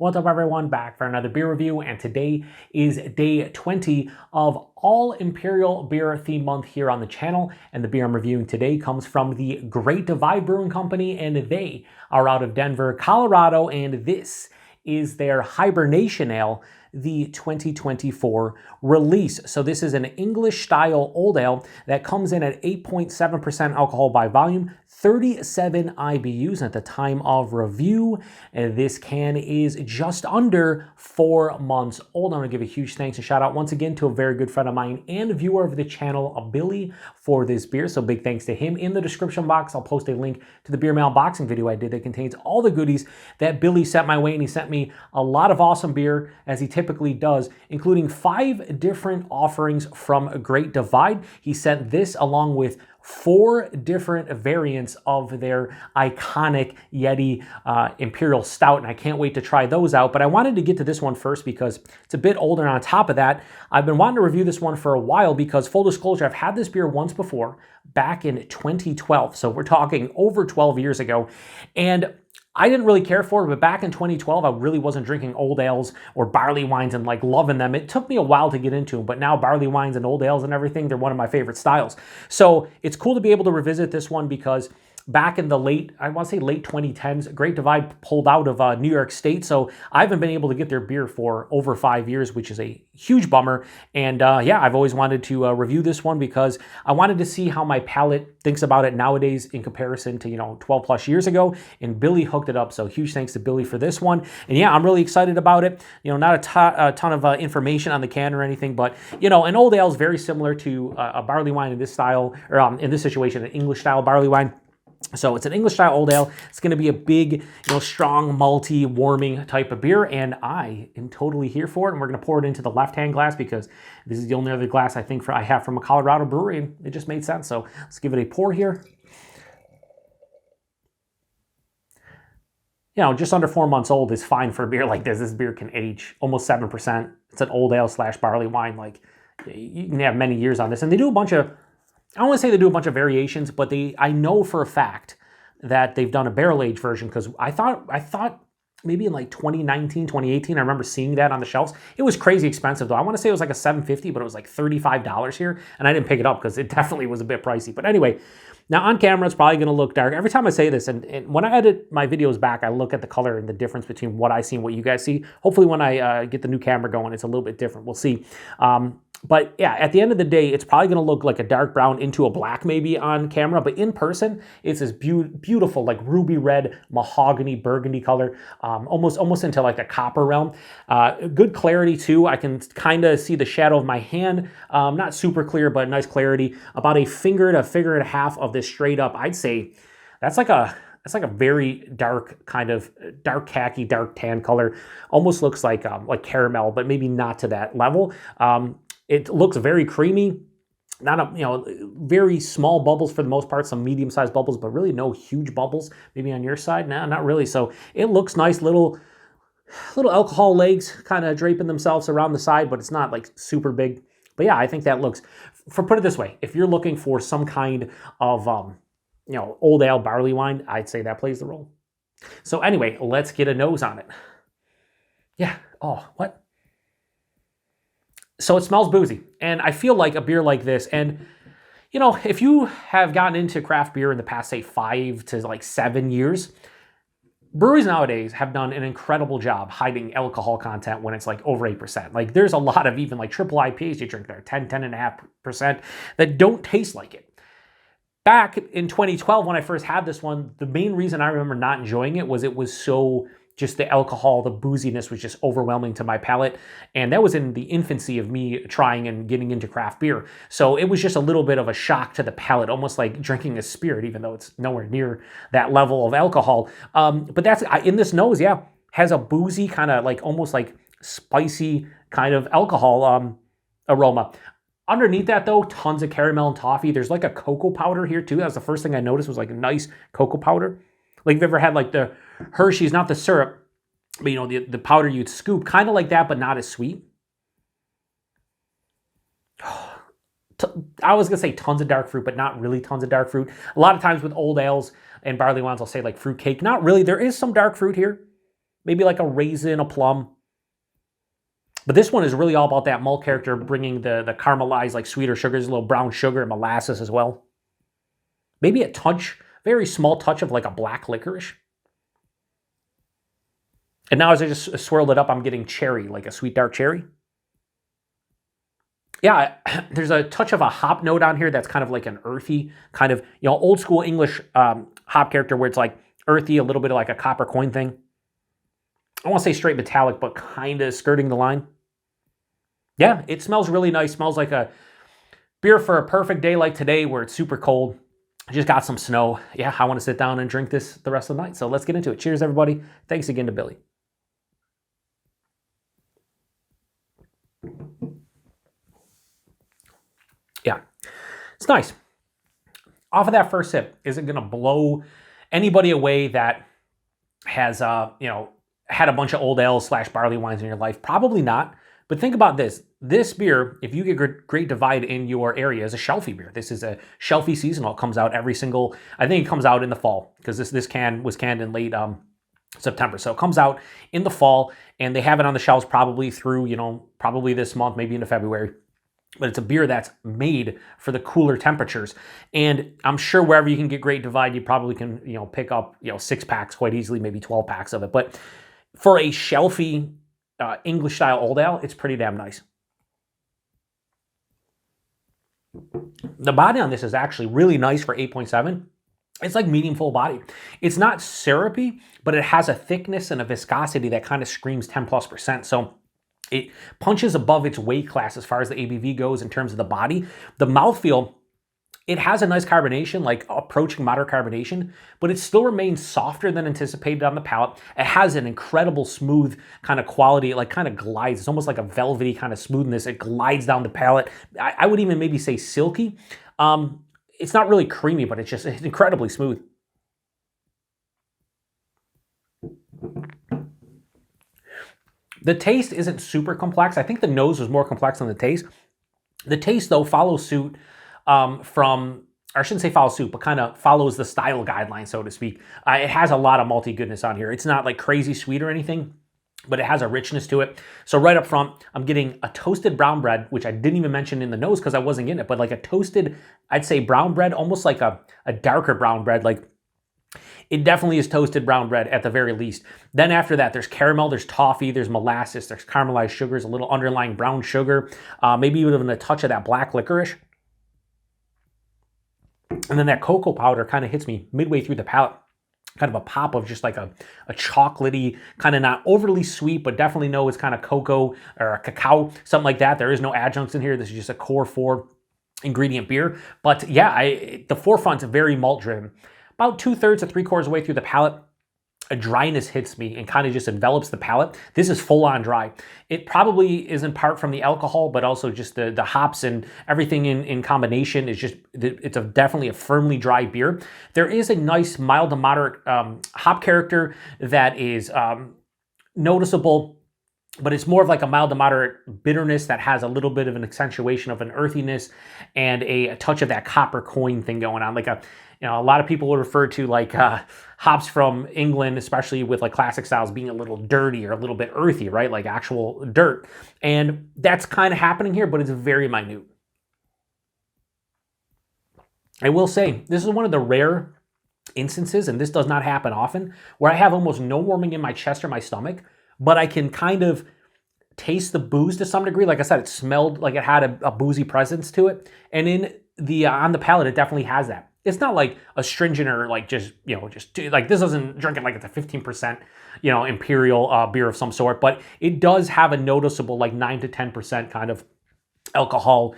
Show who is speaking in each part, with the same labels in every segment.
Speaker 1: What's up everyone, back for another beer review, and today is day 20 of all Imperial Beer Theme Month here on the channel, and the beer I'm reviewing today comes from the Great Divide Brewing Company, and they are out of Denver, Colorado, and this is their Hibernation Ale, the 2024 release. So this is an English style old ale that comes in at 8.7% alcohol by volume, 37 IBUs at the time of review. And this can is just under 4 months old. I want to give a huge thanks and shout out once again to a very good friend of mine and viewer of the channel, Billy, for this beer. So big thanks to him. In the description box, I'll post a link to the beer mail unboxing video I did that contains all the goodies that Billy sent my way, and he sent me a lot of awesome beer, as he typically does, including 5 different offerings from Great Divide. He sent this along with 4 different variants of their iconic Yeti Imperial Stout, and I can't wait to try those out. But I wanted to get to this one first because it's a bit older, and on top of that, I've been wanting to review this one for a while because, full disclosure, I've had this beer once before, back in 2012, so we're talking over 12 years ago, and I didn't really care for it, but back in 2012, I really wasn't drinking old ales or barley wines and like loving them. It took me a while to get into them, but now barley wines and old ales and everything, they're one of my favorite styles. So it's cool to be able to revisit this one because back in the late 2010s, Great Divide pulled out of New York State, so I haven't been able to get their beer for over 5 years, which is a huge bummer. And yeah, I've always wanted to review this one because I wanted to see how my palate thinks about it nowadays in comparison to 12 plus years ago, and Billy hooked it up, so huge thanks to Billy for this one. And yeah, I'm really excited about it. Not a ton of information on the can or anything, but an old ale is very similar to a barley wine in this style, or in this situation, an English style barley wine. So it's an English style old ale. It's going to be a big, strong, malty, warming type of beer, and I am totally here for it. And we're going to pour it into the left-hand glass because this is the only other glass I think I have from a Colorado brewery, and it just made sense. So let's give it a pour here. Just under 4 months old is fine for a beer like this. This beer can age almost 7%. It's an old ale / barley wine. Like, you can have many years on this, and they do a bunch of, I don't want to say they do a bunch of variations, but I know for a fact that they've done a barrel-aged version, because I thought maybe in like 2019, 2018, I remember seeing that on the shelves. It was crazy expensive though. I want to say it was like a $7.50, but it was like $35 here, and I didn't pick it up because it definitely was a bit pricey. But anyway, now on camera, it's probably going to look dark. Every time I say this, and when I edit my videos back, I look at the color and the difference between what I see and what you guys see. Hopefully when I get the new camera going, it's a little bit different. We'll see. But yeah, at the end of the day, it's probably going to look like a dark brown into a black maybe on camera, but in person, it's this beautiful like ruby red, mahogany, burgundy color, almost into like a copper realm. Good clarity too. I can kind of see the shadow of my hand. Not super clear, but nice clarity. About a finger to a finger and a half of this straight up. I'd say that's like a very dark, kind of dark khaki, dark tan color. Almost looks like caramel, but maybe not to that level. It looks very creamy, not very small bubbles for the most part, some medium-sized bubbles, but really no huge bubbles. Maybe on your side, no, not really. So it looks nice, little alcohol legs kind of draping themselves around the side, but it's not like super big. But yeah, I think that looks, put it this way, if you're looking for some kind of old ale barley wine, I'd say that plays the role. So anyway, let's get a nose on it. Yeah. Oh, what? So it smells boozy, and I feel like a beer like this, and if you have gotten into craft beer in the past, say 5 to like 7 years, breweries nowadays have done an incredible job hiding alcohol content when it's like over 8%. Like, there's a lot of even like triple IPAs you drink that are 10.5% that don't taste like it. Back in 2012, when I first had this one, the main reason I remember not enjoying it was so just the alcohol, the booziness was just overwhelming to my palate. And that was in the infancy of me trying and getting into craft beer. So it was just a little bit of a shock to the palate, almost like drinking a spirit, even though it's nowhere near that level of alcohol. But that's, in this nose, yeah, has a boozy kind of like almost like spicy kind of alcohol aroma. Underneath that though, tons of caramel and toffee. There's like a cocoa powder here too. That was the first thing I noticed, was like a nice cocoa powder. Like, if you've ever had like the Hershey's, not the syrup, but the powder you'd scoop, kind of like that, but not as sweet. I was going to say tons of dark fruit, but not really tons of dark fruit. A lot of times with old ales and barley wines, I'll say like fruit cake. Not really. There is some dark fruit here. maybe like a raisin, a plum. But this one is really all about that malt character, bringing the caramelized, like sweeter sugars, a little brown sugar and molasses as well. Maybe a touch, very small touch of like a black licorice. And now as I just swirled it up, I'm getting cherry, like a sweet dark cherry. Yeah, there's a touch of a hop note on here that's kind of like an earthy, kind of, old school English hop character where it's like earthy, a little bit of like a copper coin thing. I won't say straight metallic, but kind of skirting the line. Yeah, it smells really nice. Smells like a beer for a perfect day like today where it's super cold. I just got some snow. Yeah, I want to sit down and drink this the rest of the night. So let's get into it. Cheers, everybody. Thanks again to Billy. Yeah, it's nice. Off of that first sip, is it going to blow anybody away that has, had a bunch of old ales / barley wines in your life? Probably not. But think about this. This beer, if you get Great Divide in your area, is a shelfie beer. This is a shelfie seasonal. It comes out I think it comes out in the fall because this can was canned in late September. So it comes out in the fall and they have it on the shelves probably through, probably this month, maybe into February. But it's a beer that's made for the cooler temperatures. And I'm sure wherever you can get Great Divide, you probably can, pick up, 6 packs quite easily, maybe 12 packs of it. But for a shelfie English style old ale, it's pretty damn nice. The body on this is actually really nice for 8.7. It's like medium full body. It's not syrupy, but it has a thickness and a viscosity that kind of screams 10+%. So it punches above its weight class as far as the ABV goes in terms of the body. The mouthfeel, it has a nice carbonation, like approaching moderate carbonation, but it still remains softer than anticipated on the palate. It has an incredible smooth kind of quality. It like kind of glides. It's almost like a velvety kind of smoothness. It glides down the palate. I would even maybe say silky. It's not really creamy, but it's incredibly smooth. The taste isn't super complex. I think the nose was more complex than the taste. The taste, though, follows suit from, or I shouldn't say follows suit, but kind of follows the style guideline, so to speak. It has a lot of malty goodness on here. It's not like crazy sweet or anything, but it has a richness to it. So right up front, I'm getting a toasted brown bread, which I didn't even mention in the nose because I wasn't getting it, but like a toasted, I'd say brown bread, almost like a darker brown bread, like it definitely is toasted brown bread at the very least. Then after that, there's caramel, there's toffee, there's molasses, there's caramelized sugars, a little underlying brown sugar, maybe even a touch of that black licorice. And then that cocoa powder kind of hits me midway through the palate. Kind of a pop of just like a chocolatey, kind of not overly sweet, but definitely know it's kind of cocoa or a cacao, something like that. There is no adjuncts in here. This is just a core 4 ingredient beer. But yeah, the forefront's very malt driven. About 2/3 to 3/4 of the way through the palate, a dryness hits me and kind of just envelops the palate. This is full on dry. It probably is in part from the alcohol, but also just the hops and everything in combination is just, it's definitely a firmly dry beer. There is a nice mild to moderate hop character that is noticeable, but it's more of like a mild to moderate bitterness that has a little bit of an accentuation of an earthiness and a touch of that copper coin thing going on. Like a lot of people would refer to like hops from England, especially with like classic styles, being a little dirty or a little bit earthy, right? Like actual dirt. And that's kind of happening here, but it's very minute. I will say, this is one of the rare instances, and this does not happen often, where I have almost no warming in my chest or my stomach, but I can kind of taste the booze to some degree. Like I said, it smelled like it had a boozy presence to it. And in the on the palate, it definitely has that. It's not like astringent or like just like this doesn't drink it like it's a 15%, imperial beer of some sort, but it does have a noticeable like 9 to 10% kind of alcohol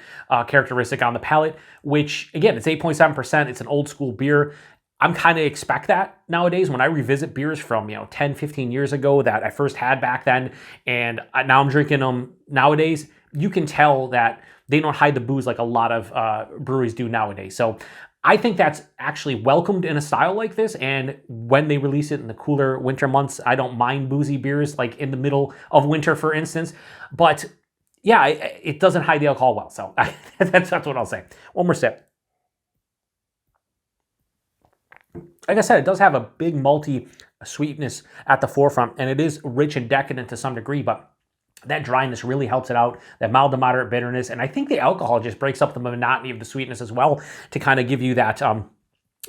Speaker 1: characteristic on the palate, which again, it's 8.7%. It's an old school beer. I'm kind of expect that nowadays when I revisit beers from 10, 15 years ago that I first had back then, and now I'm drinking them nowadays. You can tell that they don't hide the booze like a lot of breweries do nowadays. So I think that's actually welcomed in a style like this, and when they release it in the cooler winter months, I don't mind boozy beers like in the middle of winter, for instance. But yeah, it doesn't hide the alcohol well, so that's what I'll say. One more sip. like I said, it does have a big malty sweetness at the forefront, and it is rich and decadent to some degree, but that dryness really helps it out, that mild to moderate bitterness, and I think the alcohol just breaks up the monotony of the sweetness as well to kind of give you that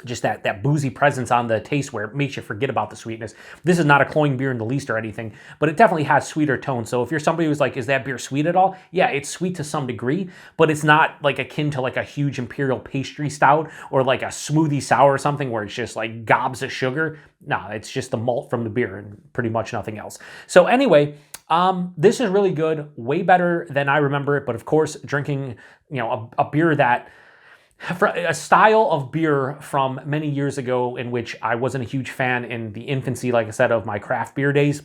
Speaker 1: just that boozy presence on the taste where it makes you forget about the sweetness. This is not a cloying beer in the least or anything, but it definitely has sweeter tones. So if you're somebody who's like, is that beer sweet at all? Yeah, it's sweet to some degree, but it's not like akin to like a huge imperial pastry stout or like a smoothie sour or something where it's just like gobs of sugar. No, it's just the malt from the beer and pretty much nothing else. So anyway, this is really good, way better than I remember it. But of course, drinking, a beer that, a style of beer from many years ago in which I wasn't a huge fan in the infancy, like I said, of my craft beer days.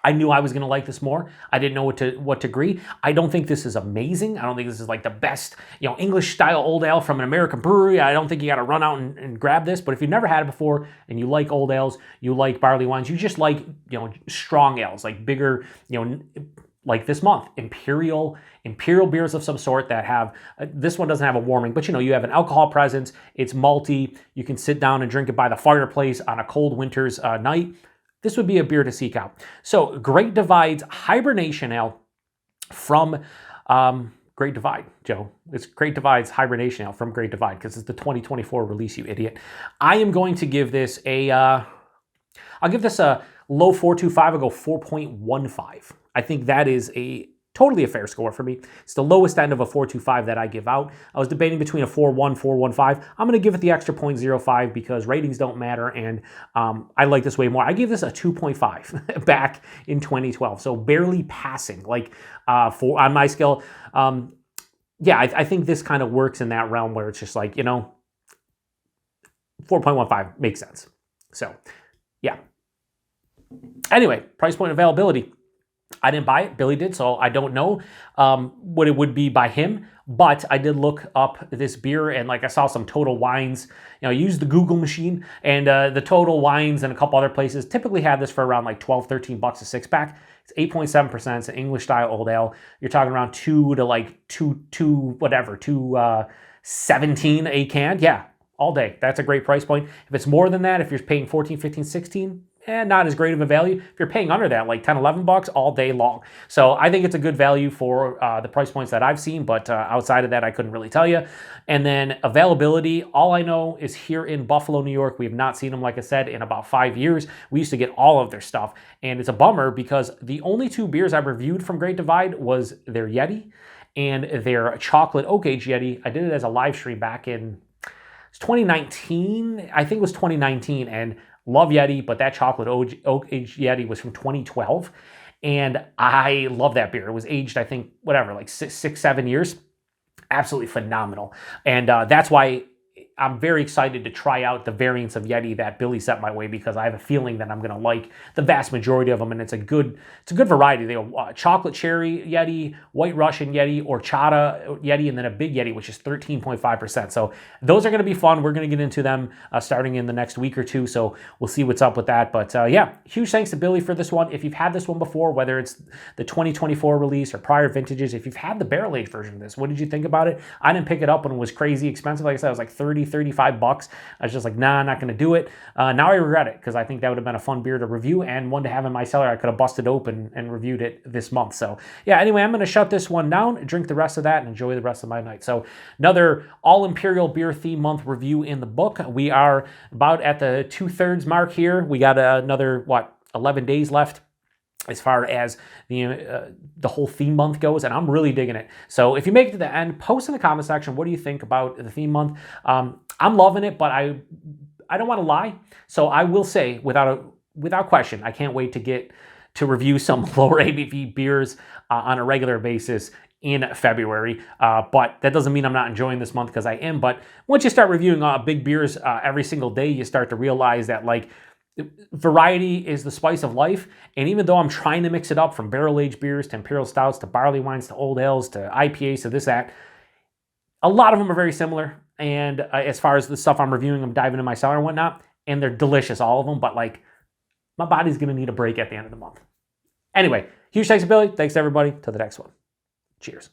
Speaker 1: I knew I was going to like this more. I didn't know what degree. I don't think this is amazing. I don't think this is like the best, English style old ale from an American brewery. I don't think you got to run out and grab this. But if you've never had it before and you like old ales, you like barley wines, you just like, strong ales, like bigger, like this month, imperial beers of some sort that have, this one doesn't have a warming, but you have an alcohol presence, it's malty, you can sit down and drink it by the fireplace on a cold winter's night. This would be a beer to seek out. So Great Divide's Hibernation Ale from Great Divide, Joe. It's Great Divide's Hibernation Ale from Great Divide because it's the 2024 release, you idiot. I am going to give this I'll give this a low 4.25, I'll go 4.15. I think that is totally a fair score for me. It's the lowest end of a 4.25 that I give out. I was debating between a 4.1, 4.15. I'm going to give it the extra 0.05 because ratings don't matter, and I like this way more. I gave this a 2.5 back in 2012, so barely passing. Like on my scale, yeah, I think this kind of works in that realm where it's just like 4.15 makes sense. So yeah. Anyway, price point availability. I didn't buy it. Billy did, so I don't know what it would be by him. But I did look up this beer, and like I saw some Total Wines. I used the Google machine, and the Total Wines and a couple other places typically have this for around like $12, $13 a 6-pack. It's 8.7%. It's an English style old ale. You're talking around 2.17 a can. Yeah, all day. That's a great price point. If it's more than that, if you're paying 14, 15, 16, not as great of a value. If you're paying under that, like 10, 11 bucks all day long. So I think it's a good value for the price points that I've seen, but outside of that, I couldn't really tell you. And then availability, all I know is here in Buffalo, New York, we have not seen them, like I said, in about 5 years. We used to get all of their stuff, and it's a bummer because the only two beers I reviewed from Great Divide was their Yeti and their chocolate oak aged Yeti. I did it as a live stream back in 2019. I think it was 2019, and love Yeti, but that chocolate oak aged Yeti was from 2012, and I love that beer. It was aged, I think, like 6-7 years. Absolutely phenomenal, and that's why I'm very excited to try out the variants of Yeti that Billy sent my way because I have a feeling that I'm going to like the vast majority of them, and it's a good variety. They go chocolate cherry Yeti, white Russian Yeti, horchata Yeti, and then a big Yeti, which is 13.5%. So those are going to be fun. We're going to get into them starting in the next week or two, so we'll see what's up with that. But yeah, huge thanks to Billy for this one. If you've had this one before, whether it's the 2024 release or prior vintages, if you've had the barrel-aged version of this, what did you think about it? I didn't pick it up when it was crazy expensive. Like I said, it was like $35. I was just like, nah, I'm not going to do it. Now I regret it because I think that would have been a fun beer to review and one to have in my cellar. I could have busted open and reviewed it this month. So yeah, anyway, I'm going to shut this one down, drink the rest of that, and enjoy the rest of my night. So another all Imperial Beer Theme Month review in the book. We are about at the 2/3 mark here. We got another, 11 days left as far as the whole theme month goes, and I'm really digging it. So if you make it to the end, post in the comment section, what do you think about the theme month? I'm loving it, but I don't want to lie. So I will say, without question, I can't wait to get to review some lower ABV beers on a regular basis in February. But that doesn't mean I'm not enjoying this month, because I am. But once you start reviewing big beers every single day, you start to realize that, like, variety is the spice of life. And even though I'm trying to mix it up from barrel-aged beers to imperial stouts to barley wines to old ales to IPAs to this, that, a lot of them are very similar. And as far as the stuff I'm reviewing, I'm diving in my cellar and whatnot, and they're delicious, all of them. But, like, my body's going to need a break at the end of the month. Anyway, huge thanks to Billy. Thanks to everybody. Till the next one. Cheers.